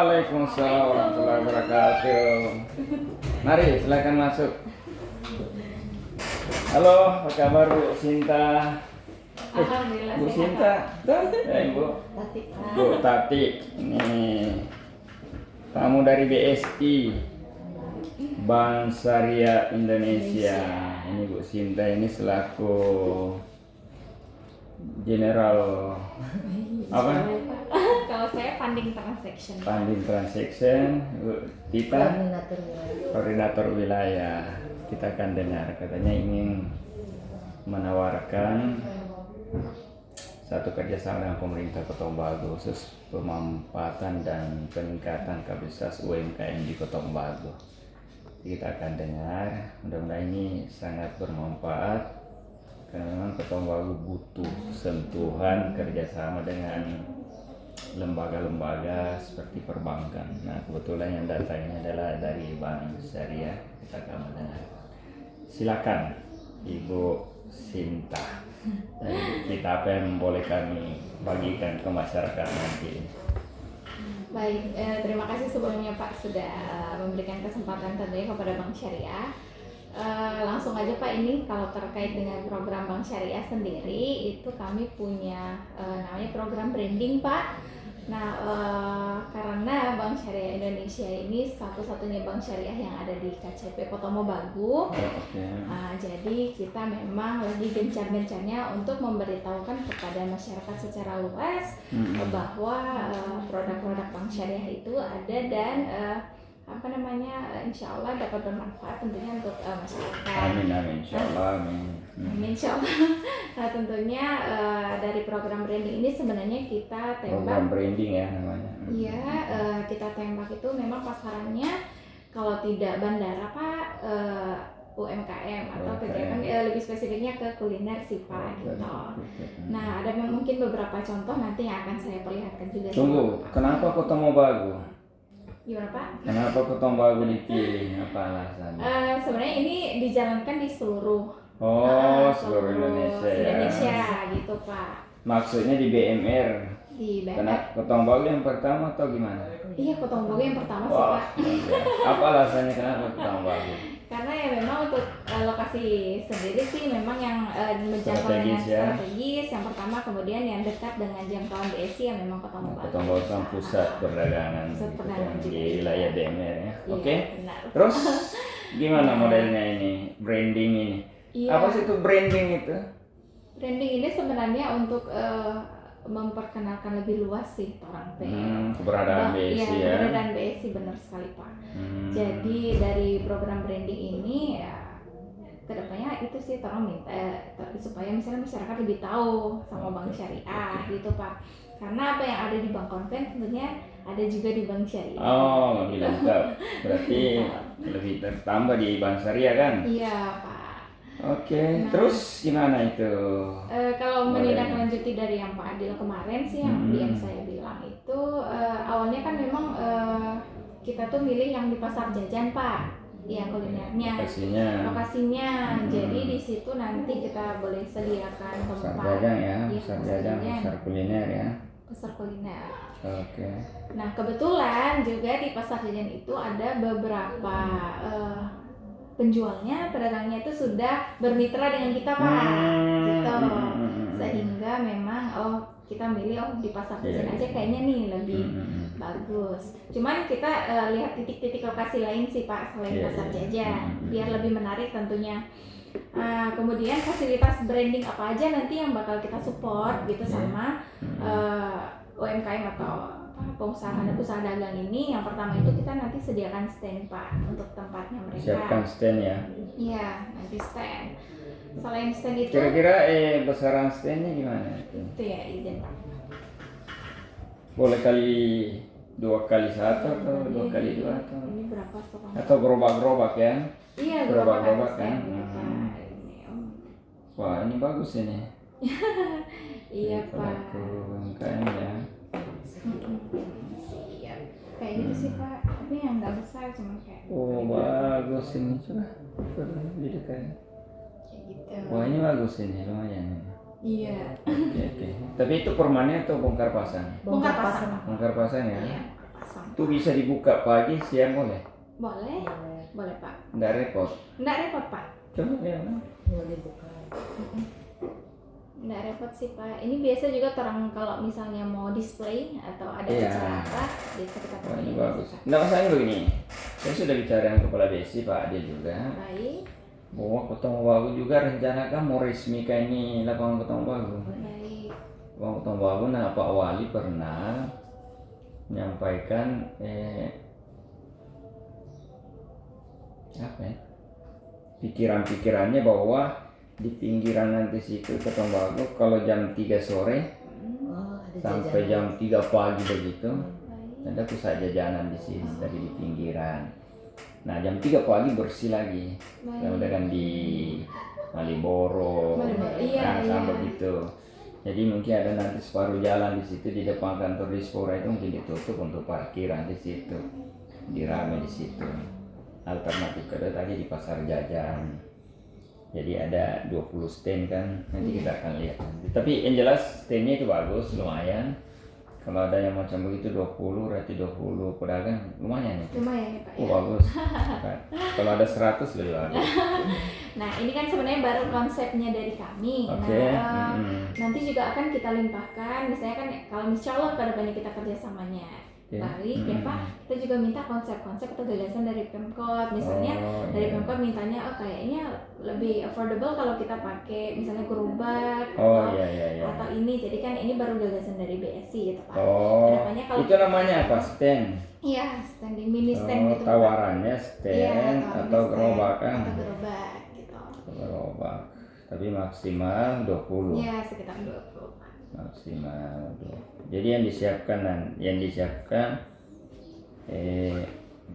Waalaikumsalam warahmatullahi wabarakatuh. Mari silakan masuk. Halo, apa kabar Bu Sinta? Alhamdulillah Bu sehat. Sinta, tuh, ya Ibu. Tati. Bu Tati, ini tamu dari BSI, Bank Syariah Indonesia. Ini Bu Sinta ini selaku General apa? Kalau saya funding transaction. Funding Transaction, Bu Tita, Koordinator Wilayah. Kita akan dengar katanya ingin menawarkan satu kerjasama dengan pemerintah Kota Umbago khusus pemanfaatan dan peningkatan kapasitas UMKM di Kota Umbago. Kita akan dengar, mudah-mudahan ini sangat bermanfaat karena memang Kota Umbago butuh sentuhan kerjasama dengan lembaga-lembaga seperti perbankan. Nah, kebetulan yang datang ini adalah dari Bank Syariah. Kita akan mendengar. Silakan Ibu Sinta. Dan kita apa yang boleh kami bagikan ke masyarakat nanti. Baik, terima kasih sebelumnya Pak sudah memberikan kesempatan tentunya kepada Bank Syariah. Langsung aja Pak, ini kalau terkait dengan program Bank Syariah sendiri itu kami punya namanya program branding Pak. Nah, karena Bank Syariah Indonesia ini satu-satunya bank syariah yang ada di KCP Kota Mobagu, jadi kita memang lagi gencar-gencarnya untuk memberitahukan kepada masyarakat secara luas bahwa produk-produk bank syariah itu ada dan insya Allah dapat bermanfaat tentunya untuk masyarakat. Amin amin insya Allah amin. Amin insya Allah. Nah tentunya dari program branding ini sebenarnya kita tembak. Program branding ya namanya. Iya, kita tembak itu memang pasarannya kalau tidak bandara Pak, UMKM atau kegiatan lebih spesifiknya ke kuliner sih Pak gitu. Nah ada mungkin beberapa contoh nanti yang akan saya perlihatkan juga. Tunggu, kenapa Kota Mobagu? Gimana Pak? Kenapa Kota Mobagu dipilih? Apa alasannya? Sebenarnya ini dijalankan di seluruh seluruh Indonesia ya. Indonesia gitu Pak. Maksudnya di BMR. Di BMR. Kenapa Kota Mobagu yang pertama atau gimana? Iya, Kota Mobagu yang pertama sih Pak. Apa alasannya kenapa Kota Mobagu? Karena ya memang untuk lokasi sendiri sih memang yang menjangkau dengan strategis yang pertama, kemudian yang dekat dengan jangkauan BSI yang memang Kota Mobagu. Kota Mobagu kan pusat perdagangan di wilayah BMR ya. Oke. Terus gimana modelnya ini branding ini? Iya. Apa sih itu branding itu? Branding ini sebenarnya untuk memperkenalkan lebih luas sih orang P. Keberadaan BSI ya. Keberadaan BSI benar sekali Pak. Jadi dari program branding ini ya kedepannya itu sih tolong minta supaya misalnya masyarakat lebih tahu sama Bank Syariah gitu Pak. Karena apa yang ada di Bank Konven tentunya ada juga di Bank Syariah. Oh, lebih lengkap. Berarti lebih tertambah di Bank Syariah kan? Iya Pak. Oke, terus gimana itu? Kalau menindaklanjuti dari yang Pak Adil kemarin sih yang saya bilang itu awalnya kan memang kita tuh milih yang di pasar jajan Pak, yang kulinernya, lokasinya. Jadi di situ nanti kita boleh sediakan tempat. Pasar jajan ya, pasar jajan, pasar kuliner ya. Pasar kuliner. Oke. Nah kebetulan juga di pasar jajan itu ada beberapa penjualnya, pedagangnya itu sudah bermitra dengan kita Pak, gitu. Sehingga memang kita milih di pasar jajan aja kayaknya nih lebih bagus. Cuman kita lihat titik-titik lokasi lain sih Pak selain pasar jajan, biar lebih menarik tentunya. Kemudian fasilitas branding apa aja nanti yang bakal kita support gitu sama UMKM atau usaha dagang ini. Yang pertama itu kita nanti sediakan stand Pak untuk tempatnya mereka. Siapkan stand ya? Iya, nanti stand. Selain stand itu kira-kira besaran standnya gimana? Itu ya izin Pak. Boleh kali 2 kali 1 atau 2 kali 2 atau? Ini berapa sekarang? Atau gerobak-gerobak ya? Iya, gerobak-gerobak kan? Gitu, Wah ini bagus ini. Iya Pak. UMKM ya. Siap. Kayak gitu sih Pak. Tapi yang nggak besar cuma kayak. Bagus ini coba. Di dekat. Kayak gitu. Wah ini bagus ini lumayan. Iya. Oke. Tapi itu permanen atau bongkar pasang? Bongkar pasang. Bongkar pasang ya. Iya. sampah. Itu bisa dibuka pagi, siang boleh? Boleh, boleh Pak. Nggak repot. Nggak repot Pak. Coba ya. Boleh buka. Nggak repot sih Pak. Ini biasa juga orang kalau misalnya mau display atau ada Iya. acara apa, biasa kita Wah, pakai ini ini bagus. sih, Pak. Nggak masalahnya begini. Saya sudah bicara dengan Kepala Desi Pak Ade juga. Baik, Bahwa Kota Mobagu juga rencanakan mau resmikan ini lapangan Kota Mobagu. baik. Lapangan Kota Mobagu, nah Pak Wali pernah menyampaikan apa ya? Pikiran-pikirannya bahwa di pinggiran nanti situ Kota Mobagu kalau jam 3 sore Oh, ada sampai jajanan. jam 3 pagi begitu Baik. ada pusat jajanan di sini dari di pinggiran. Nah jam 3 pagi bersih lagi. Udah kan di Maliboro, Maliboro, iya, sama iya. begitu. Jadi mungkin ada nanti separuh jalan di situ di depan kantor Dispora itu mungkin ditutup untuk parkiran di situ, dirame di situ. Alternatif kedua tadi di pasar jajan. Jadi ada 20 stand kan, nanti kita akan lihat nanti. Tapi yang jelas standnya itu bagus, lumayan. Kalau ada yang macam begitu 20, berarti 20 pedagang, lumayan itu. Lumayan ya Pak Oh ya. bagus. Kalau ada 100 lebih bagus. Nah ini kan sebenarnya baru konsepnya dari kami. Oke. Nah nanti juga akan kita limpahkan. Misalnya kan kalau insya Allah pada banyak kita kerjasamanya. Oke. Baik ya Pak. Kita juga minta konsep-konsep atau gagasan dari Pemkot. Misalnya Oh, dari iya. Pemkot mintanya kayaknya lebih affordable kalau kita pakai misalnya gerobak Oh iya. atau ini. Jadi kan ini baru gagasan dari BSI gitu Pak. Oh, Kedepannya kalau itu namanya apa? Stand? Iya, standing mini stand Oh, gitu. Pak. tawarannya Iya, stand tawaran atau stand gerobak kan? Atau gerobak gitu. Gerobak. Tapi maksimal 20. Ya, sekitar 20 Pak. Maksimal 20. Jadi yang disiapkan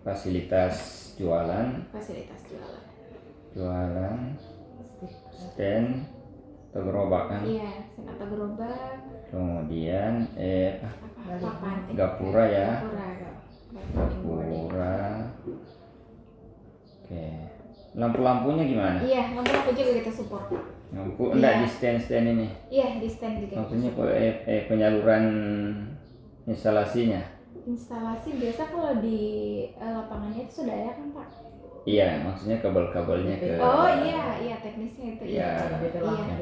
fasilitas jualan, Fasilitas jualan. stand atau gerobak kan? Iya, stand atau gerobak. Kemudian Apa? Papan. gapura ya. Gapura. Oke. Lampu-lampunya gimana? Iya, lampu juga kita support. Lampu enggak Iya. di stand ini. Iya, di stand juga. Maksudnya penyaluran instalasinya. Instalasi biasa kalau di lapangannya itu sudah ada kan Pak? Iya, maksudnya kabel-kabelnya ke. Oh iya, teknisnya itu. Iya. Iya.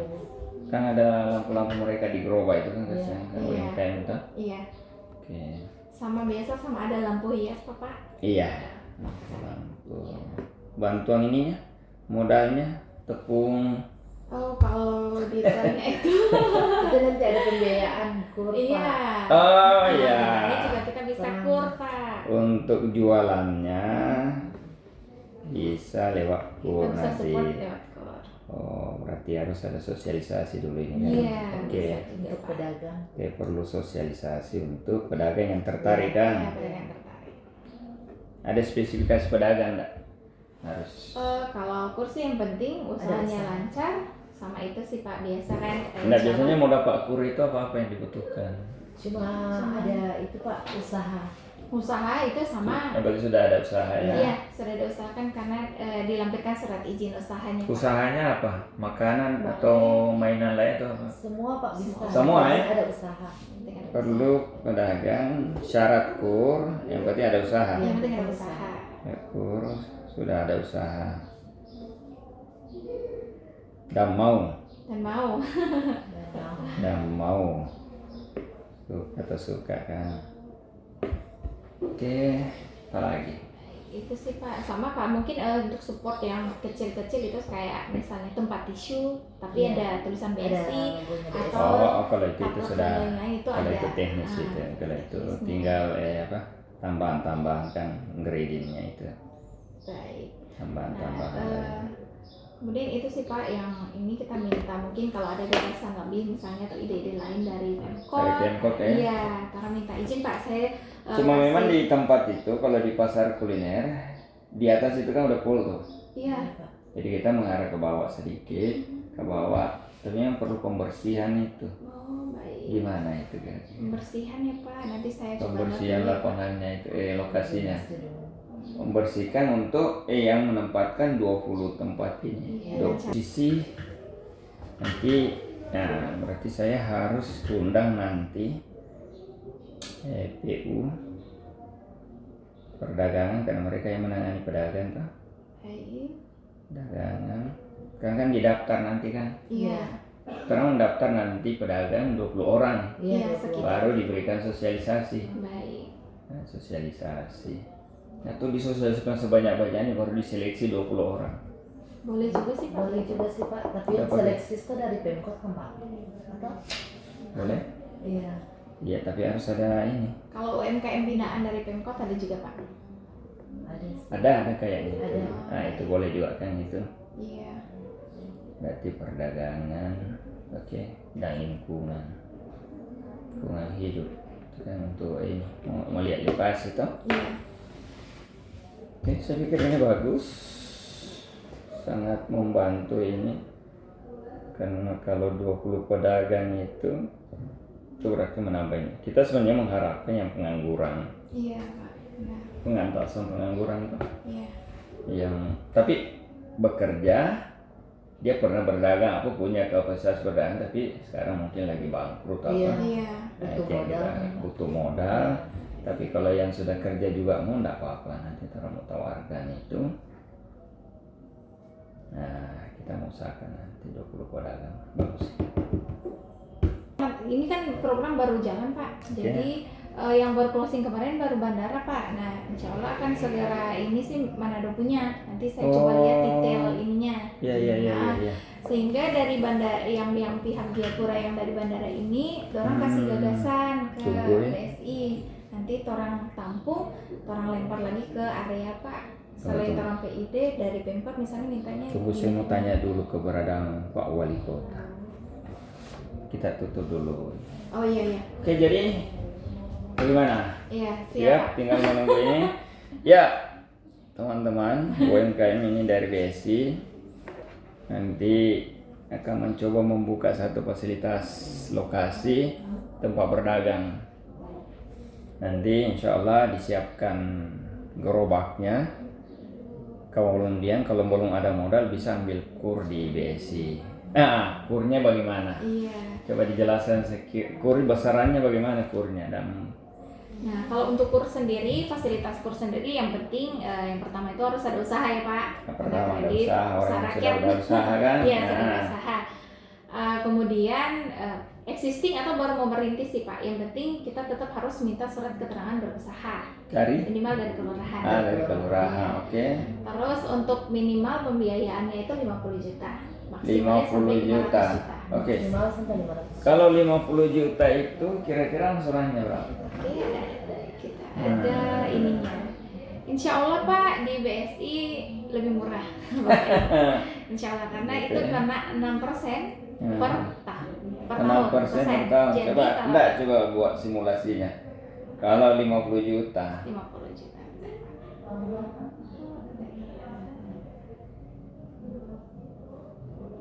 Kan ada lampu-lampu mereka di gerobak itu kan kasihan kan Iya. UMKM itu. Iya. Oke. Sama biasa sama ada lampu hias Pak. Iya. Lampu. Bantuan ininya, modalnya, tepung. Oh, kalau ditanya itu Itu nanti ada pembiayaan kur, iya. Pak. Oh iya. Ini juga kita bisa kur Pak. Untuk jualannya bisa lewat Kita kur bisa nanti. support lewat kur. Oh, berarti harus ada sosialisasi dulu ini kan? Iya. Oke. bisa juga, Untuk Pak. pedagang. Oke, perlu sosialisasi untuk pedagang yang tertarik Iya, kan? pedagang tertarik. Ada spesifikasi pedagang nggak? Harus. Kalau kur sih yang penting usahanya usaha. lancar, sama itu sih Pak biasa kan. Nggak, biasanya mau dapat kur itu apa yang dibutuhkan? Cuma ada itu Pak, usaha. Usaha itu sama. Yang berarti sudah ada usaha ya? Iya, sudah diusahakan karena dilampirkan surat izin usahanya. Pak. Usahanya apa? Makanan atau mainan lain atau apa? Semua Pak bisa. Semua, ya? Ada usaha. Yang penting ada Perlu pedagang syarat kur, yang penting ada usaha. usaha. Yang penting ada usaha. Ya, kur sudah ada usaha. Dan mau. Suka kan? Oke, apa lagi? Itu sih Pak, sama Pak mungkin untuk support yang kecil-kecil itu kayak misalnya tempat tisu tapi Iya. ada tulisan Ada BSI logonya atau Kalau itu katalog sudah, dan lain-lain itu kalau ada. itu teknis Ah, itu, kalau itu teknisnya. tinggal tambahan-tambahan kan gradingnya itu, Baik. tambahan-tambahan. Nah, kemudian itu sih Pak yang ini kita minta mungkin kalau ada gagasan lebih misalnya atau ide-ide lain dari Pemkot. Dari Pemkot ya? Iya, karena minta izin Pak saya. Cuma kasih- memang di tempat itu kalau di pasar kuliner di atas itu kan udah full tuh. Iya. Jadi kita mengarah ke bawah sedikit, ke bawah. Tapi yang perlu pembersihan itu. Oh baik. Gimana itu kan? Pembersihan ya Pak, nanti saya coba Pembersihan note dulu. lapangannya itu, lokasinya. Dulu. Membersihkan untuk yang menempatkan 20 tempat ini. Iya. 20 sisi. Nanti, nah berarti saya harus undang nanti PU perdagangan karena mereka yang menangani pedagang tuh. Baik. Dagangan kan didaftar nanti kan. Iya. Sekarang mendaftar nanti pedagang 20 orang. Iya, betul. sekitar. Baru diberikan sosialisasi. Baik. Nah, sosialisasi. Nah, itu disosialisasikan sebanyak-banyaknya baru diseleksi 20 orang. Boleh juga sih Pak. Boleh juga sih Pak, tapi Dapat. seleksi itu dari Pemkot kan Pak? Atau? Boleh? Iya. Iya, tapi harus ada ini. Kalau UMKM binaan dari Pemkot ada juga Pak. Ada sih. Ada kayaknya. Ada. Nah, itu boleh juga kan itu. Iya. Berarti perdagangan, oke, dan lingkungan hidup. Itu kan untuk ini mau lihat lepas itu. Iya. Oke, saya pikir ini bagus, sangat membantu ini. Karena kalau 20 pedagang itu berarti menambah ini. Kita sebenarnya mengharapkan yang pengangguran, Iya Pak. Benar. pengentasan pengangguran itu. Iya. Yang tapi bekerja, dia pernah berdagang, aku punya kapasitas berdagang, tapi sekarang mungkin lagi bangkrut apa. Iya. Iya. Nah, Butuh itu yang modal. kita butuh modal. Tapi kalau yang sudah kerja juga mau enggak apa-apa, nanti kita mau tawarkan itu. Nah, kita mau usahakan nanti 20 pedagang. Bagus. Nah, ini kan program baru jalan Pak. Jadi yang baru closing kemarin baru bandara Pak. Nah, insya Allah akan segera ini sih Manado punya. Nanti saya coba lihat detail ininya. Iya. Sehingga dari bandara yang pihak Jayapura yang dari bandara ini, orang kasih gagasan ke Tunggu ya. BSI. Nanti orang tampung, orang lempar lagi ke area Pak. Selain Tunggu. orang PID dari Pemkot misalnya mintanya. Tunggu, saya mau tanya dulu keberadaan Pak Wali Kota. Kita tutup dulu. Oh iya. Oke, jadi bagaimana? Iya, siap. Siap, Pak. tinggal menunggu ini. Ya, teman-teman, UMKM ini dari BSI nanti akan mencoba membuka satu fasilitas lokasi tempat berdagang. Nanti insya Allah disiapkan gerobaknya. Kemudian kalau belum ada modal bisa ambil kur di BSI. Nah, kurnya bagaimana? Iya. Coba dijelaskan kur besarannya bagaimana kurnya dan Nah, kalau untuk kur sendiri, fasilitas kur sendiri yang penting yang pertama itu harus ada usaha ya Pak. yang pertama ada Kredit, usaha, orang yang rakyat. sudah berusaha kan? Iya, sudah Nah, berusaha. Kemudian existing atau baru mau merintis sih Pak. Yang penting kita tetap harus minta surat keterangan berusaha dari minimal dari kelurahan. dari kelurahan, oke. Terus untuk minimal pembiayaannya itu 50 juta. 50 juta. Oke. Minimal sampai 500. Kalau 50 juta itu kira-kira angsurannya berapa? Oke, kita ada ininya. Insya Allah Pak di BSI lebih murah. Insya Allah karena Gitu itu ya. karena 6% per tahun. Per 6% persen. per tahun. Jadi Coba, kalau enggak, coba buat simulasinya. Kalau 50 juta, 50 juta.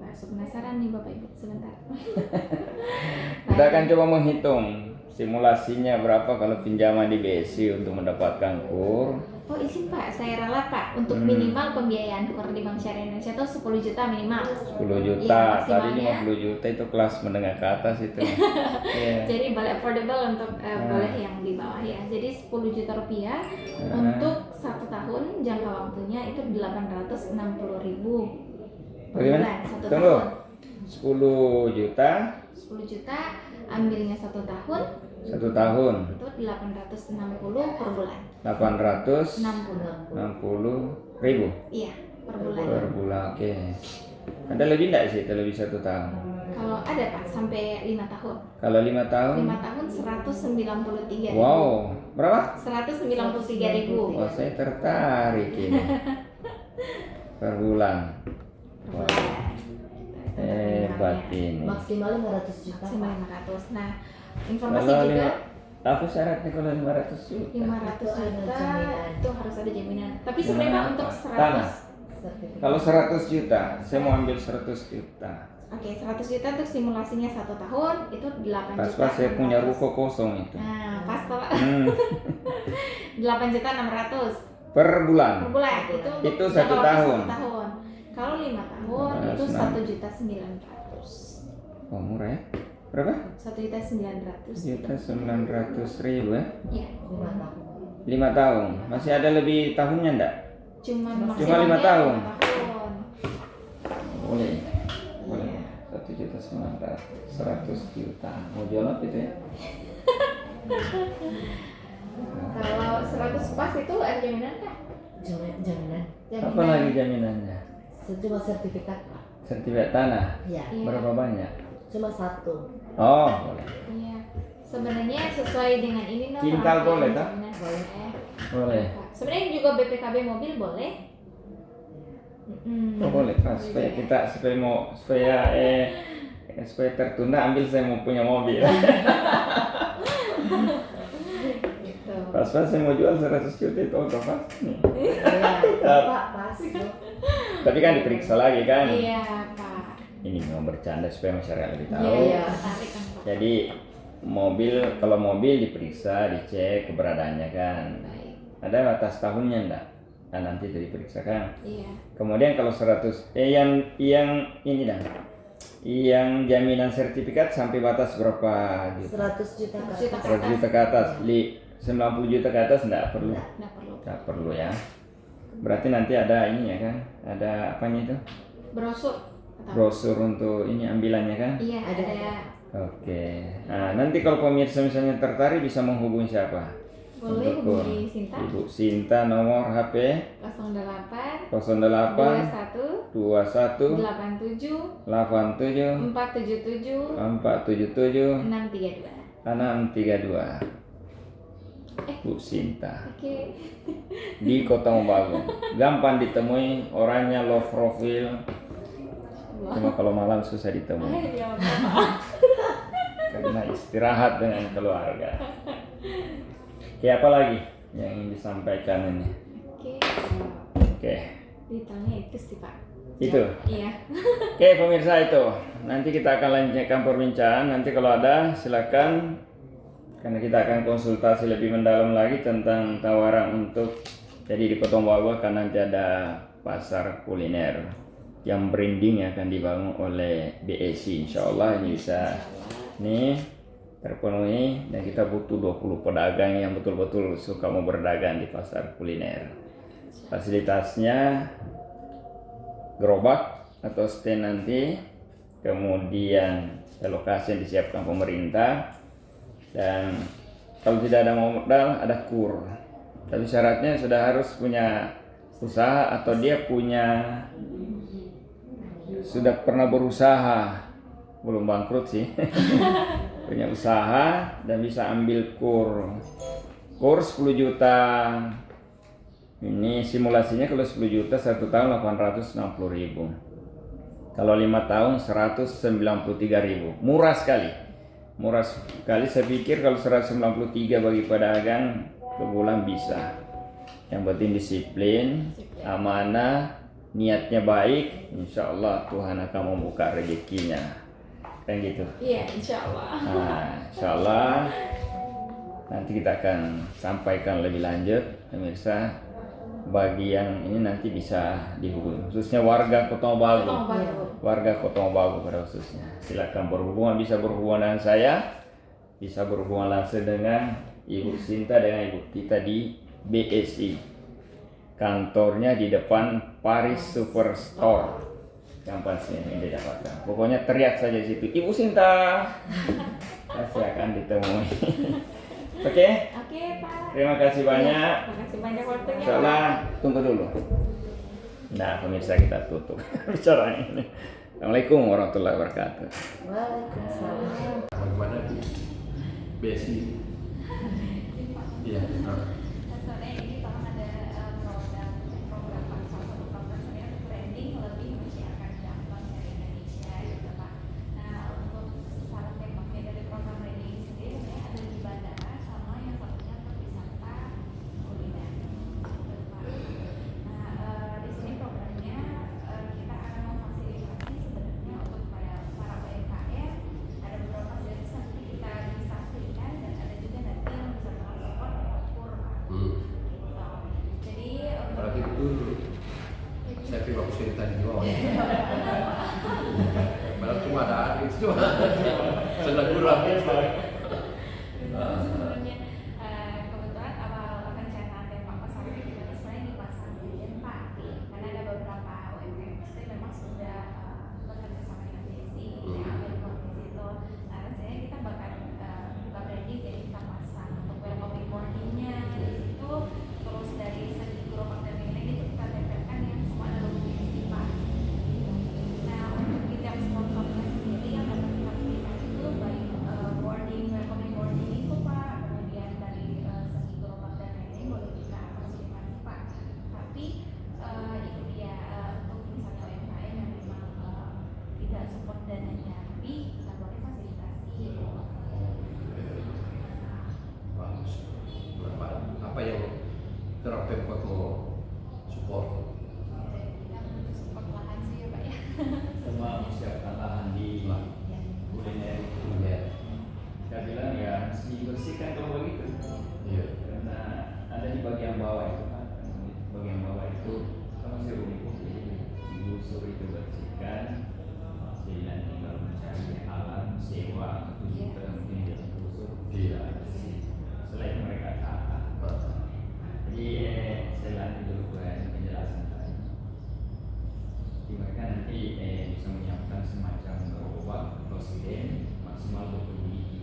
Masuk penasaran nih Bapak Ibu sebentar. kita akan coba menghitung simulasinya berapa kalau pinjaman di BSI untuk mendapatkan kur. Oh izin Pak, saya rela Pak untuk minimal pembiayaan kur di Bank Syariah Indonesia itu 10 juta minimal. 10 juta, Iya, tadi maksimalnya. 50 juta itu kelas menengah ke atas itu. Iya. Jadi boleh affordable untuk boleh yang di bawah ya. Jadi 10 juta rupiah untuk 1 tahun jangka waktunya itu 860.000 per Bagaimana? bulan 1 Tunggu. tahun. 10 juta 10 juta ambilnya 1 tahun 1 tahun, itu 860 per bulan. 860 60. ribu Iya, per bulan. per bulan. Oke. Ada lebih enggak sih? Itu lebih 1 tahun. Kalau ada Pak sampai 5 tahun. Kalau 5 tahun, 5 tahun 193.000. wow, berapa? 193.000 Wah, saya tertarik ini. Per bulan. per bulan. Hebat ini. Maksimal 500 juta. Maksimal 500. Nah, informasi Kalau juga apa syaratnya kalau 500 juta? 500 Itu ada juta jaminan. itu harus ada jaminan. Tapi sebenarnya Pak, untuk 100 Tanah. Sertifikat. Kalau 100 juta, saya mau ambil 100 juta. Oke, 100 juta untuk simulasinya 1 tahun itu 8 juta. Pas-pas saya punya 600. ruko kosong itu. Nah, pas Pak. Hmm, 8 juta 600 per bulan. per bulan itu untuk Itu jangka 1 waktu tahun. 1 tahun. Kalau 5 tahun itu 1.900.000. Oh, murah ya? Berapa? 1.900.000. Juta 900 ribu ya? Iya. 5 tahun. 5 tahun. Masih ada lebih tahunnya enggak? Cuma Cuma 5 tahun. 5 tahun. Boleh. Boleh. 1.900.000, 100 juta. Mau jual apa itu ya? Kalau 100 pas itu ada jaminan kah? Jaminan. Apa lagi jaminannya? Cuma sertifikat Pak. Sertifikat tanah. Ya. Iya. Berapa banyak? Cuma 1. Oh, boleh. Iya. Sebenarnya sesuai dengan ini no. Kintal Pak. boleh, tak? Jaminan boleh. Boleh. Sebenarnya juga BPKB mobil boleh. Oh, boleh Pak. Supaya kita supaya tertunda ambil saya mau punya mobil. Gitu. Pas saya mau jual 100 juta itu auto pas. Iya, Pak, pas. Tapi kan diperiksa lagi kan. Iya, Pak. Ini mau bercanda supaya masyarakat lebih tahu. Iya, tertarik kan, Pak. Jadi kalau mobil diperiksa, dicek keberadaannya kan. Baik. Ada batas tahunnya enggak? Nah, nanti itu diperiksa kan. Iya. Kemudian kalau 100 yang ini dah. Yang jaminan sertifikat sampai batas berapa gitu? 100 juta ke 100 juta. atas. 100 juta ke atas, 90 juta ke atas enggak perlu. Nggak perlu. Enggak perlu ya. Berarti nanti ada ini ya kan? Ada apanya itu? Brosur. Atau? Brosur untuk ini ambilannya kan? Iya, Ada. ada. Oke. Nah, nanti kalau pemirsa misalnya tertarik bisa menghubungi siapa? Boleh Untuk hubungi Sinta Ibu Sinta nomor HP 08 08 21 21 87 87 477 477 632. 632. Bu Sinta Oke. di Kota Mobagu. Gampang ditemui, orangnya low profile. Cuma kalau malam susah ditemui Ya, karena istirahat dengan keluarga. Oke, apa lagi yang ingin disampaikan ini? Oke. Oke, Detailnya itu sih, Pak. itu. Iya. Oke pemirsa itu. Nanti kita akan lanjutkan perbincangan. Nanti kalau ada silakan. Karena kita akan konsultasi lebih mendalam lagi tentang tawaran untuk jadi di Kota Mobagu akan nanti ada pasar kuliner yang branding yang akan dibangun oleh BSI. Insya Allah ini bisa nih terpenuhi dan kita butuh 20 pedagang yang betul-betul suka mau berdagang di pasar kuliner. Fasilitasnya gerobak atau stand nanti, kemudian lokasi yang disiapkan pemerintah, dan kalau tidak ada modal ada kur. Tapi syaratnya sudah harus punya usaha atau dia sudah pernah berusaha, belum bangkrut sih. Punya usaha dan bisa ambil kur 10 juta. Ini simulasinya kalau 10 juta 1 tahun 860.000. Kalau 5 tahun 193.000. Murah sekali. Saya pikir kalau 193 bagi pedagang ke bulan bisa. Yang penting disiplin, amanah, niatnya baik, insya Allah Tuhan akan membuka rezekinya. Kan gitu. Iya, insya Allah. Nah, insya Allah nanti kita akan sampaikan lebih lanjut, pemirsa. Bagi yang ini nanti bisa dihubungi, khususnya warga Kota Mobagu. Warga Kota Mobagu pada khususnya. Silakan berhubungan, bisa berhubungan dengan saya, bisa berhubungan langsung dengan Ibu Sinta dengan Ibu Tita di BSI. Kantornya di depan Paris Superstore. Gampang sih ini didapatkan. Pokoknya teriak saja di situ, Ibu Sinta. Pasti akan ditemui. Oke? Oke, Pak. Terima kasih banyak. Terima kasih banyak waktunya. Insya Allah, tunggu dulu. Nah, pemirsa kita tutup bicara ini. Assalamualaikum warahmatullahi wabarakatuh. Waalaikumsalam. Bagaimana di BSI? Iya. Sore ini tolong ada program Pak, salah satu program saya untuk branding lebih masyarakat gampang dari Indonesia gitu Pak. Nah untuk saran tembaknya dari program branding ini sendiri sebenarnya ada di bandara sama yang satunya untuk wisata kuliner gitu Pak. Nah di sini programnya kita akan memfasilitasi sebenarnya untuk para UMKM, ada beberapa fasilitas nanti kita bisa berikan dan ada juga nanti yang bisa support kur Pak. Jadi Berarti itu saya pilih bagus cerita di bawah. Padahal cuma ada itu cuma sedang kurang. sebenarnya kebetulan awal rencana terang Pemkot mau support. Kita butuh support lahan sih ya Pak ya. Semua menyiapkan lahan di kuliner. Iya. Saya bilang ya mesti dibersihkan kalau begitu. Iya. Karena ada di bagian bawah itu kan, bagian bawah itu kan masih rumput, digusur itu bersihkan. Jadi nanti kalau mencari alat sewa itu juga mungkin dia gusur. Iya. Selain mereka tata. Jadi saya lanjut dulu ke penjelasan tadi. Jadi mereka nanti bisa menyiapkan semacam gerobak presiden maksimal 20 biji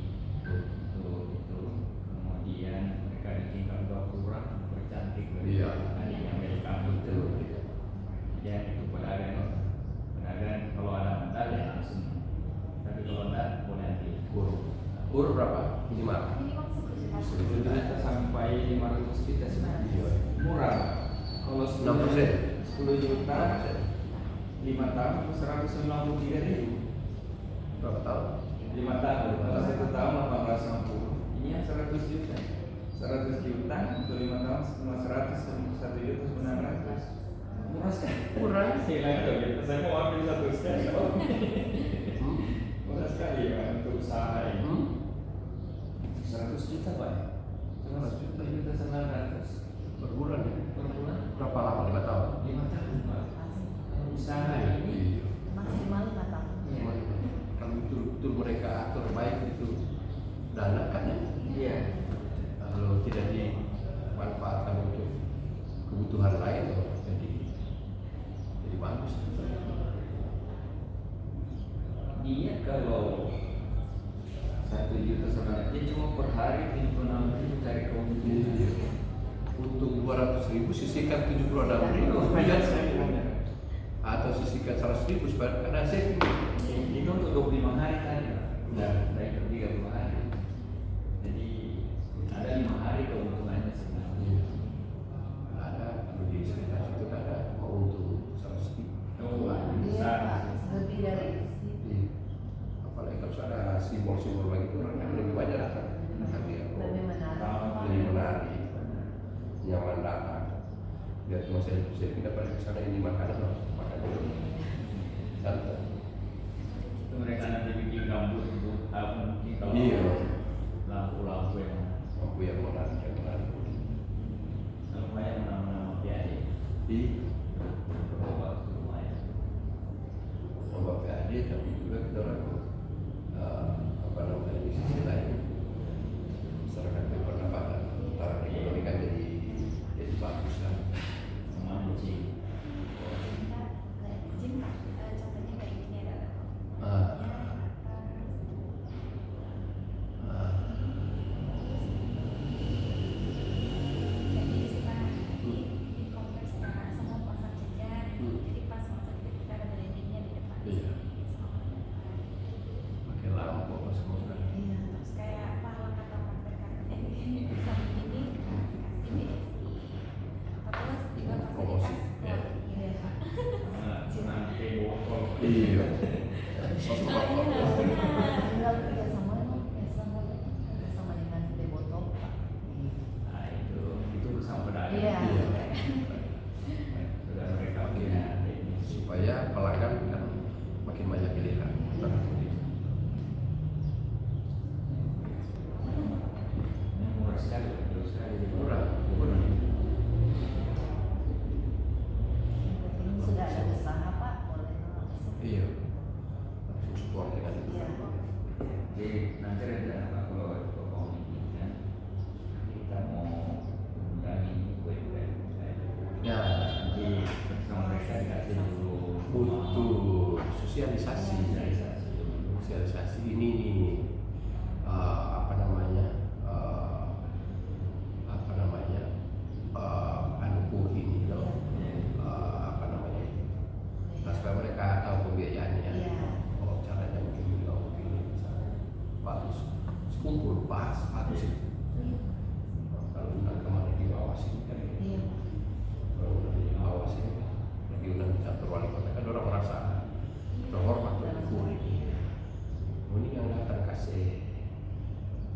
untuk itu. Kemudian mereka ditinggal gapura bercantik Iya. tadi yang mereka itu. Iya. Ya itu pedagang kalau ada modal ya langsung. Tapi kalau enggak boleh nanti Ur berapa? 5. Ini maksudnya juta sampai 500 juta sebenarnya. Iya. Murah. Kalau 6%. 10 juta 5 tahun 193.000. Berapa tahun? 5 tahun. Kalau 1 tahun 860. Ini yang 100 juta. 100 juta untuk 5 tahun cuma 101 juta 900. Murah sekali. Murah. Saya mau ambil satu sekali. Murah sekali ya untuk usaha ini. 100 juta Pak. Cuma 100 juta 900 Per bulan ya? per bulan. Berapa lama? 5 tahun? 5 tahun Pak. Kalau usaha ini Iya. Maksimal 5 tahun. ya, Kalau betul-betul mereka atur baik itu dana kan ya. iya. Kalau tidak dimanfaatkan untuk kebutuhan lain jadi bagus. Dia kalau 1 juta sebenarnya dia cuma per hari 76.000 cari keuntungan. Untuk 200.000 sisihkan 76.000 atau sisihkan 100.000 supaya ada saving. Ini untuk 25 hari tadi. Nah, dari 30 hari. Jadi ada 5 hari keuntungannya sebenarnya. Ada kalau di sekitar situ ada mau untung 100.000. Iya Pak, lebih dari Iya. Apalagi kalau ada simbol-simbol begitu orang yang lebih banyak datang. lebih menarik. Lebih menarik, nyaman datang. Biar cuma saya pindah balik ke sana ini makanan langsung makan dulu. Santai. Itu mereka nanti bikin gambut itu apa mungkin kalau Iya. lampu-lampu yang Mampu yang menarik, yang menarik. lumayan nama-nama biaya. Di Berobat itu lumayan. Ombak PAD tapi juga kita orang apa namanya di sisi lain masyarakat berpendapatan putaran ekonomi kan jadi bagus lah. Sama kucing. Jim, contohnya kayak gini adalah Ah, ah, jadi setelah di kompleks semua pasang jajan, jadi pas masuk itu kita ada brandingnya di depan. Iya. pakai lampu apa semua kan. Iya. Terus kayak pahala kata karpet ini bisa begini kasih BSI. Terus juga Promosi, fasilitas ya. iya Pak. Nanti botol. Iya. Sosok Iya, apa? benar. Tinggal kerjasama sama dengan Debotok Pak. Nah itu bersama pedagang. Iya. Sudah mereka punya teknis. Supaya pelanggan kan makin banyak pilihan. Ini murah sekali, terus sekali. Murah. Yang penting sudah ada usaha Pak, boleh langsung. Iya. Langsung support dengan itu. Iya. Jadi nanti rencana Pak kalau mau kan kita mau undang ini UMKM. Ya. Nanti bersama mereka dikasih dulu Butuh sosialisasi. sosialisasi dulu. Sosialisasi ini nih apa namanya anuku ini loh. Apa namanya itu. Nah, supaya mereka tahu pembiayaannya. Iya. Oh caranya begini, oh begini misalnya. Bagus. Sekumpul pas bagus itu. Kalau undang kemana diawasi kan. Iya. Kalau undang diawasi lagi undang di kantor wali kota kan orang merasa terhormat bersyukur. Oh, ini yang datang kasih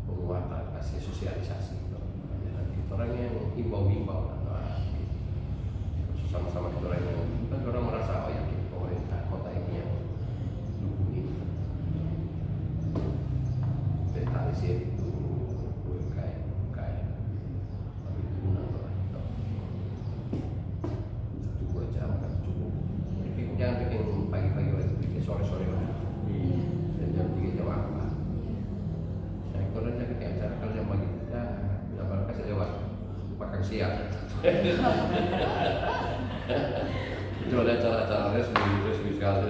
penguatan, kasih sosialisasi. Nanti orang yang himbau-himbau, sama-sama kita orang yang kan orang merasa oh yakin pemerintah kota ini yang dukung ini revitalisir itu UMKM tapi itu menang lah kita 1-2 jam kan cukup jangan bikin pagi-pagi lagi bikin sore-sore lah dan jam 3 jam apa saya kalau aja kayak acara kalau jam pagi kita dapat kasih lewat makan siang itu ada acara-acara resmi sekali